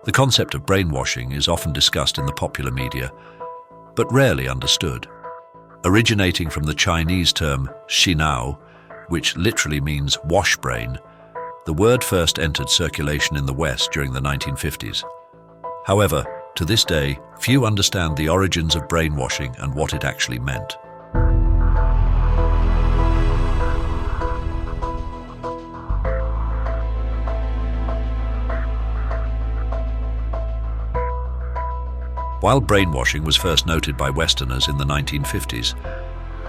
The concept of brainwashing is often discussed in the popular media, but rarely understood. Originating from the Chinese term Xinao, which literally means wash brain, the word first entered circulation in the West during the 1950s. However, to this day, few understand the origins of brainwashing and what it actually meant. While brainwashing was first noted by Westerners in the 1950s,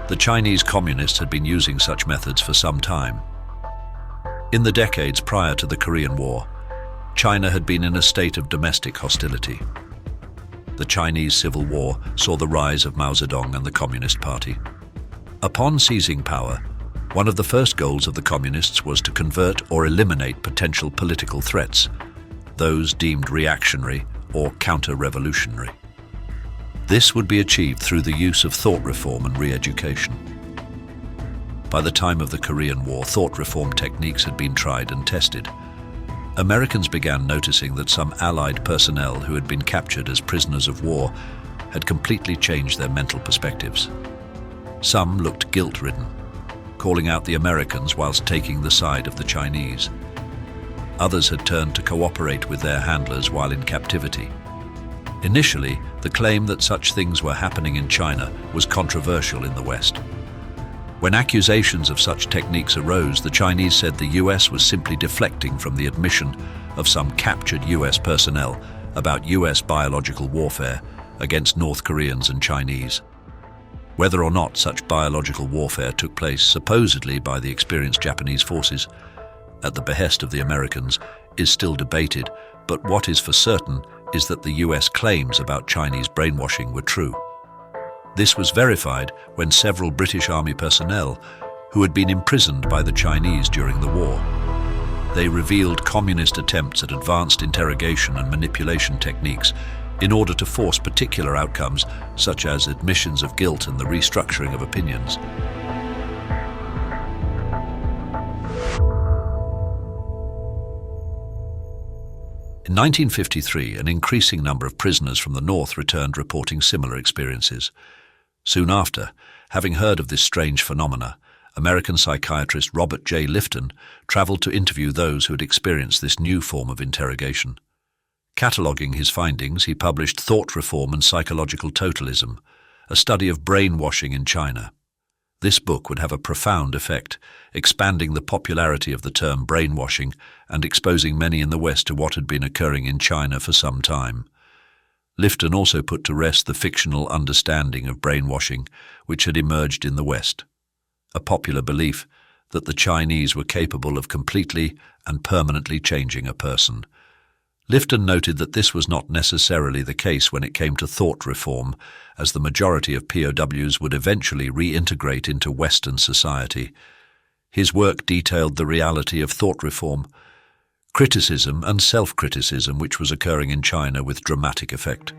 the Chinese communists had been using such methods for some time. In the decades prior to the Korean War, China had been in a state of domestic hostility. The Chinese Civil War saw the rise of Mao Zedong and the Communist Party. Upon seizing power, one of the first goals of the communists was to convert or eliminate potential political threats, those deemed reactionary or counter-revolutionary. This would be achieved through the use of thought reform and re-education. By the time of the Korean War, thought reform techniques had been tried and tested. Americans began noticing that some Allied personnel who had been captured as prisoners of war had completely changed their mental perspectives. Some looked guilt-ridden, calling out the Americans whilst taking the side of the Chinese. Others had turned to cooperate with their handlers while in captivity. Initially, the claim that such things were happening in China was controversial in the West. When accusations of such techniques arose, the Chinese said the US was simply deflecting from the admission of some captured US personnel about US biological warfare against North Koreans and Chinese. Whether or not such biological warfare took place supposedly by the experienced Japanese forces at the behest of the Americans is still debated, but what is for certain is that the US claims about Chinese brainwashing were true. This was verified when several British Army personnel who had been imprisoned by the Chinese during the war. They revealed communist attempts at advanced interrogation and manipulation techniques in order to force particular outcomes such as admissions of guilt and the restructuring of opinions. In 1953, an increasing number of prisoners from the North returned reporting similar experiences. Soon after, having heard of this strange phenomena, American psychiatrist Robert J. Lifton traveled to interview those who had experienced this new form of interrogation. Cataloguing his findings, he published Thought Reform and Psychological Totalism, a study of brainwashing in China. This book would have a profound effect, expanding the popularity of the term brainwashing and exposing many in the West to what had been occurring in China for some time. Lifton also put to rest the fictional understanding of brainwashing which had emerged in the West, a popular belief that the Chinese were capable of completely and permanently changing a person. Lifton noted that this was not necessarily the case when it came to thought reform, as the majority of POWs would eventually reintegrate into Western society. His work detailed the reality of thought reform, criticism and self-criticism which was occurring in China with dramatic effect.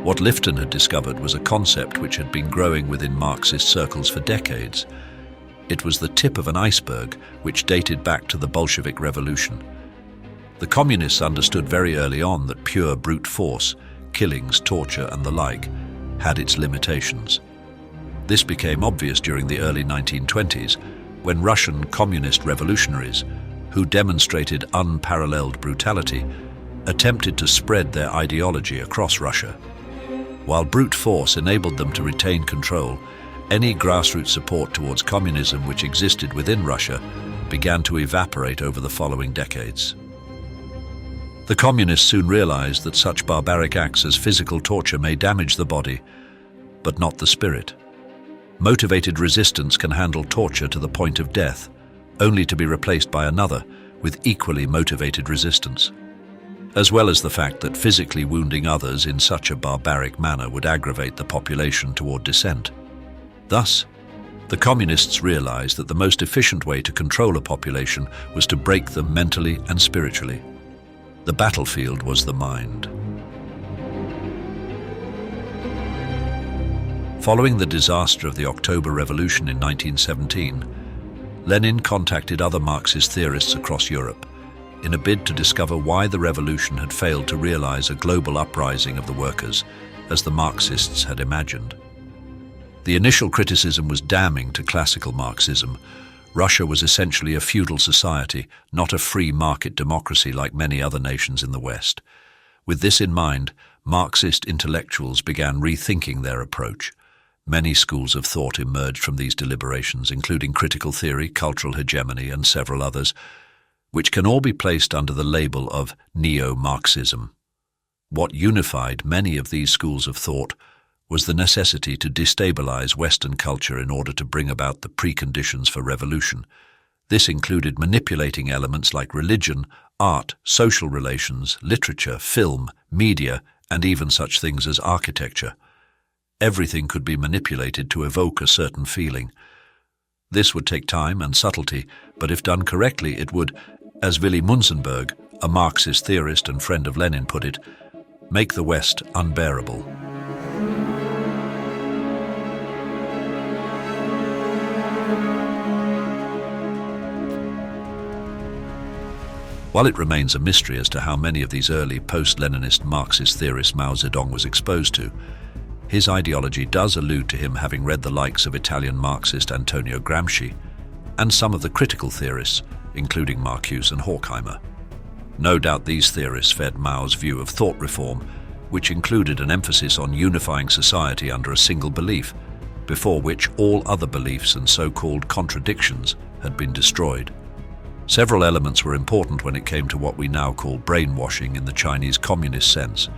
What Lifton had discovered was a concept which had been growing within Marxist circles for decades. It was the tip of an iceberg which dated back to the Bolshevik Revolution. The communists understood very early on that pure brute force, killings, torture and the like, had its limitations. This became obvious during the early 1920s when Russian communist revolutionaries, who demonstrated unparalleled brutality, attempted to spread their ideology across Russia. While brute force enabled them to retain control, any grassroots support towards communism which existed within Russia began to evaporate over the following decades. The communists soon realized that such barbaric acts as physical torture may damage the body, but not the spirit. Motivated resistance can handle torture to the point of death, only to be replaced by another with equally motivated resistance, as well as the fact that physically wounding others in such a barbaric manner would aggravate the population toward dissent. Thus, the communists realized that the most efficient way to control a population was to break them mentally and spiritually. The battlefield was the mind. Following the disaster of the October Revolution in 1917, Lenin contacted other Marxist theorists across Europe in a bid to discover why the revolution had failed to realize a global uprising of the workers, as the Marxists had imagined. The initial criticism was damning to classical Marxism. Russia was essentially a feudal society, not a free market democracy like many other nations in the West. With this in mind, Marxist intellectuals began rethinking their approach. Many schools of thought emerged from these deliberations, including critical theory, cultural hegemony, and several others, which can all be placed under the label of neo-Marxism. What unified many of these schools of thought was the necessity to destabilize Western culture in order to bring about the preconditions for revolution. This included manipulating elements like religion, art, social relations, literature, film, media, and even such things as architecture. Everything could be manipulated to evoke a certain feeling. This would take time and subtlety, but if done correctly, it would, as Willy Munzenberg, a Marxist theorist and friend of Lenin, put it, make the West unbearable. While it remains a mystery as to how many of these early post-Leninist Marxist theorists Mao Zedong was exposed to, his ideology does allude to him having read the likes of Italian Marxist Antonio Gramsci and some of the critical theorists, including Marcuse and Horkheimer. No doubt these theorists fed Mao's view of thought reform, which included an emphasis on unifying society under a single belief, before which all other beliefs and so-called contradictions had been destroyed. Several elements were important when it came to what we now call brainwashing in the Chinese communist sense.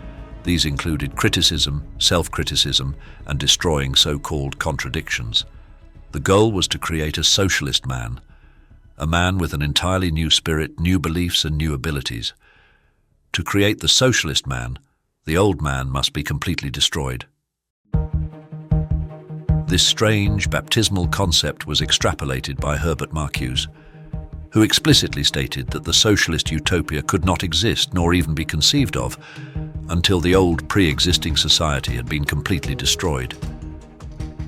These included criticism, self-criticism, and destroying so-called contradictions. The goal was to create a socialist man, a man with an entirely new spirit, new beliefs, and new abilities. To create the socialist man, the old man must be completely destroyed. This strange, baptismal concept was extrapolated by Herbert Marcuse, who explicitly stated that the socialist utopia could not exist nor even be conceived of until the old pre-existing society had been completely destroyed.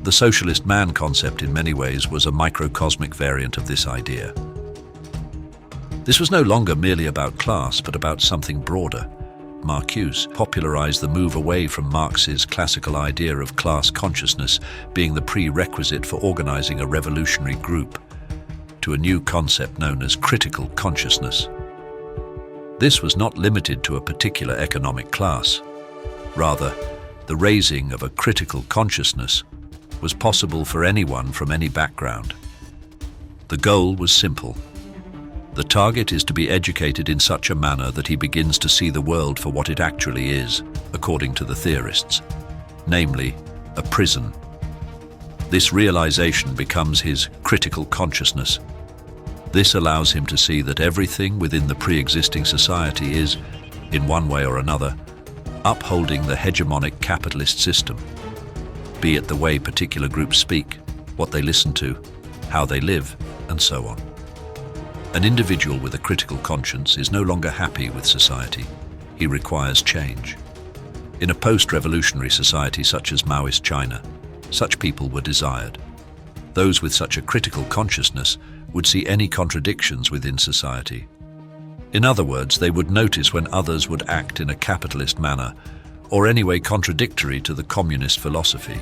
The socialist man concept in many ways was a microcosmic variant of this idea. This was no longer merely about class, but about something broader. Marcuse popularized the move away from Marx's classical idea of class consciousness being the prerequisite for organizing a revolutionary group, to a new concept known as critical consciousness. This was not limited to a particular economic class. Rather, the raising of a critical consciousness was possible for anyone from any background. The goal was simple. The target is to be educated in such a manner that he begins to see the world for what it actually is, according to the theorists, namely, a prison. This realization becomes his critical consciousness. This allows him to see that everything within the pre-existing society is, in one way or another, upholding the hegemonic capitalist system, be it the way particular groups speak, what they listen to, how they live, and so on. An individual with a critical conscience is no longer happy with society. He requires change. In a post-revolutionary society such as Maoist China, such people were desired. Those with such a critical consciousness would see any contradictions within society. In other words, they would notice when others would act in a capitalist manner, or anyway contradictory to the communist philosophy.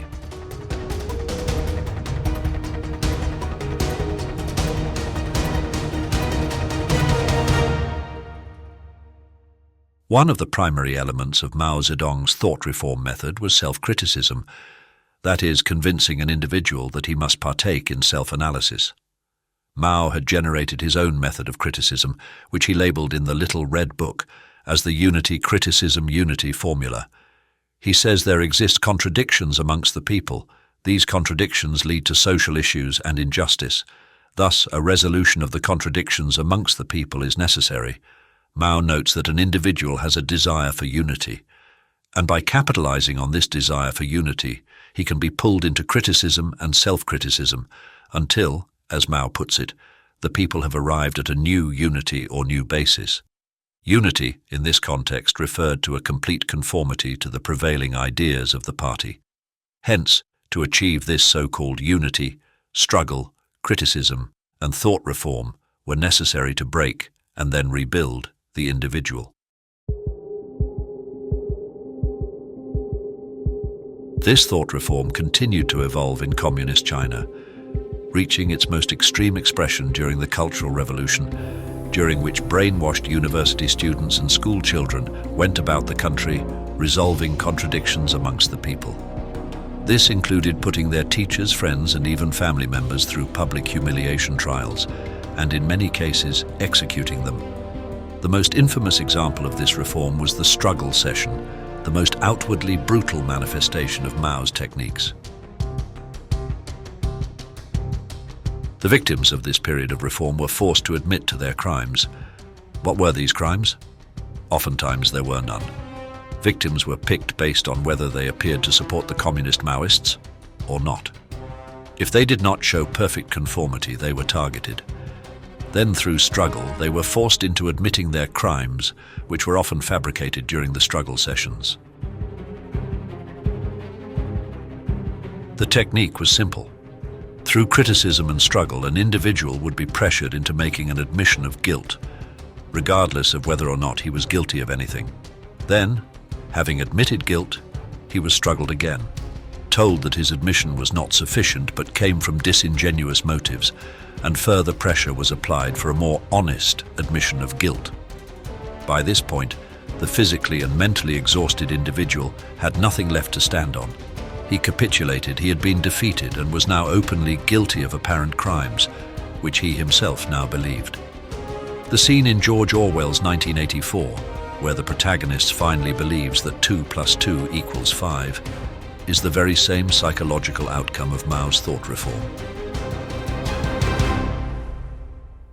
One of the primary elements of Mao Zedong's thought reform method was self-criticism, that is, convincing an individual that he must partake in self-analysis. Mao had generated his own method of criticism, which he labeled in the Little Red Book as the Unity Criticism Unity formula. He says there exist contradictions amongst the people. These contradictions lead to social issues and injustice. Thus, a resolution of the contradictions amongst the people is necessary. Mao notes that an individual has a desire for unity, and by capitalizing on this desire for unity, he can be pulled into criticism and self-criticism until, as Mao puts it, the people have arrived at a new unity or new basis. Unity, in this context, referred to a complete conformity to the prevailing ideas of the party. Hence, To achieve this so-called unity, struggle, criticism, and thought reform were necessary to break and then rebuild the individual. This thought reform continued to evolve in Communist China, reaching its most extreme expression during the Cultural Revolution, during which brainwashed university students and school children went about the country, resolving contradictions amongst the people. This included putting their teachers, friends, and even family members through public humiliation trials, and in many cases, executing them. The most infamous example of this reform was the struggle session, the most outwardly brutal manifestation of Mao's techniques. The victims of this period of reform were forced to admit to their crimes. What were these crimes? Oftentimes there were none. Victims were picked based on whether they appeared to support the communist Maoists or not. If they did not show perfect conformity, they were targeted. Then through struggle, they were forced into admitting their crimes, which were often fabricated during the struggle sessions. The technique was simple. Through criticism and struggle, an individual would be pressured into making an admission of guilt, regardless of whether or not he was guilty of anything. Then, having admitted guilt, he was struggled again, told that his admission was not sufficient but came from disingenuous motives, and further pressure was applied for a more honest admission of guilt. By this point, the physically and mentally exhausted individual had nothing left to stand on. He capitulated, he had been defeated, and was now openly guilty of apparent crimes, which he himself now believed. The scene in George Orwell's 1984, where the protagonist finally believes that 2 + 2 = 5, is the very same psychological outcome of Mao's thought reform.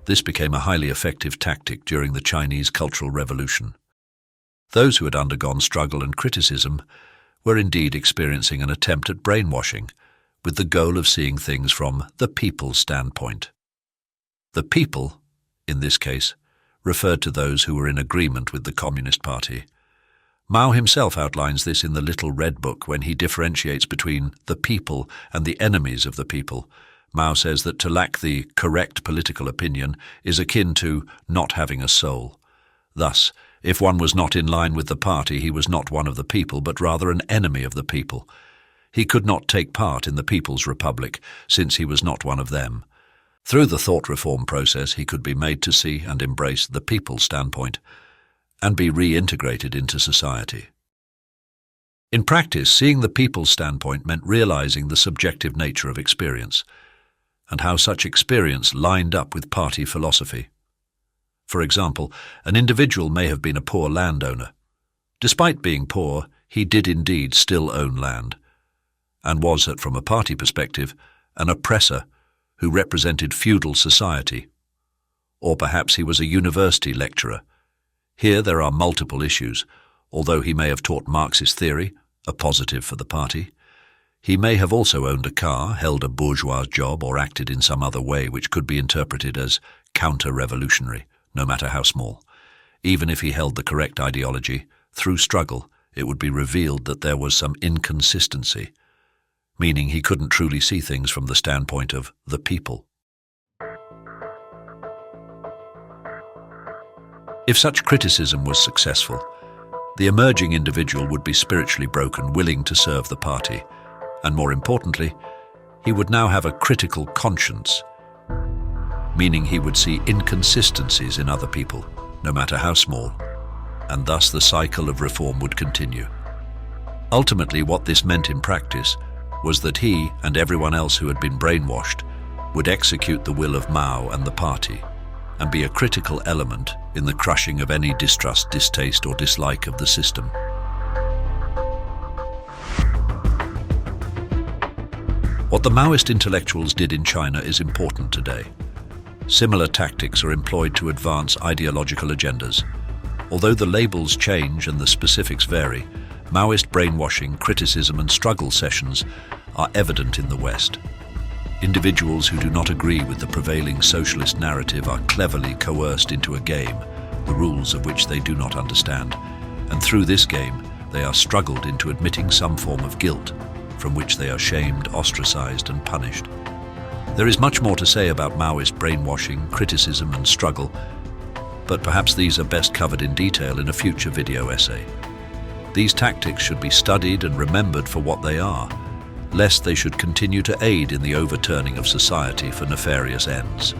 This became a highly effective tactic during the Chinese Cultural Revolution. Those who had undergone struggle and criticism were indeed experiencing an attempt at brainwashing, with the goal of seeing things from the people's standpoint. The people, in this case, referred to those who were in agreement with the Communist Party. Mao himself outlines this in the Little Red Book when he differentiates between the people and the enemies of the people. Mao says that to lack the correct political opinion is akin to not having a soul. Thus, if one was not in line with the party, he was not one of the people, but rather an enemy of the people. He could not take part in the People's Republic, since he was not one of them. Through the thought reform process, he could be made to see and embrace the people's standpoint and be reintegrated into society. In practice, seeing the people's standpoint meant realizing the subjective nature of experience and how such experience lined up with party philosophy. For example, an individual may have been a poor landowner. Despite being poor, he did indeed still own land, and was, from a party perspective, an oppressor who represented feudal society. Or perhaps he was a university lecturer. Here there are multiple issues. Although he may have taught Marxist theory, a positive for the party, he may have also owned a car, held a bourgeois job, or acted in some other way which could be interpreted as counter-revolutionary, no matter how small. Even if he held the correct ideology, through struggle, it would be revealed that there was some inconsistency, meaning he couldn't truly see things from the standpoint of the people. If such criticism was successful, the emerging individual would be spiritually broken, willing to serve the party, and more importantly, he would now have a critical conscience, meaning he would see inconsistencies in other people, no matter how small, and thus the cycle of reform would continue. Ultimately, what this meant in practice was that he and everyone else who had been brainwashed would execute the will of Mao and the party, and be a critical element in the crushing of any distrust, distaste, or dislike of the system. What the Maoist intellectuals did in China is important today. Similar tactics are employed to advance ideological agendas. Although the labels change and the specifics vary, Maoist brainwashing, criticism, and struggle sessions are evident in the West. Individuals who do not agree with the prevailing socialist narrative are cleverly coerced into a game, the rules of which they do not understand, and through this game they are struggled into admitting some form of guilt, from which they are shamed, ostracized, and punished. There is much more to say about Maoist brainwashing, criticism, and struggle, but perhaps these are best covered in detail in a future video essay. These tactics should be studied and remembered for what they are, lest they should continue to aid in the overturning of society for nefarious ends.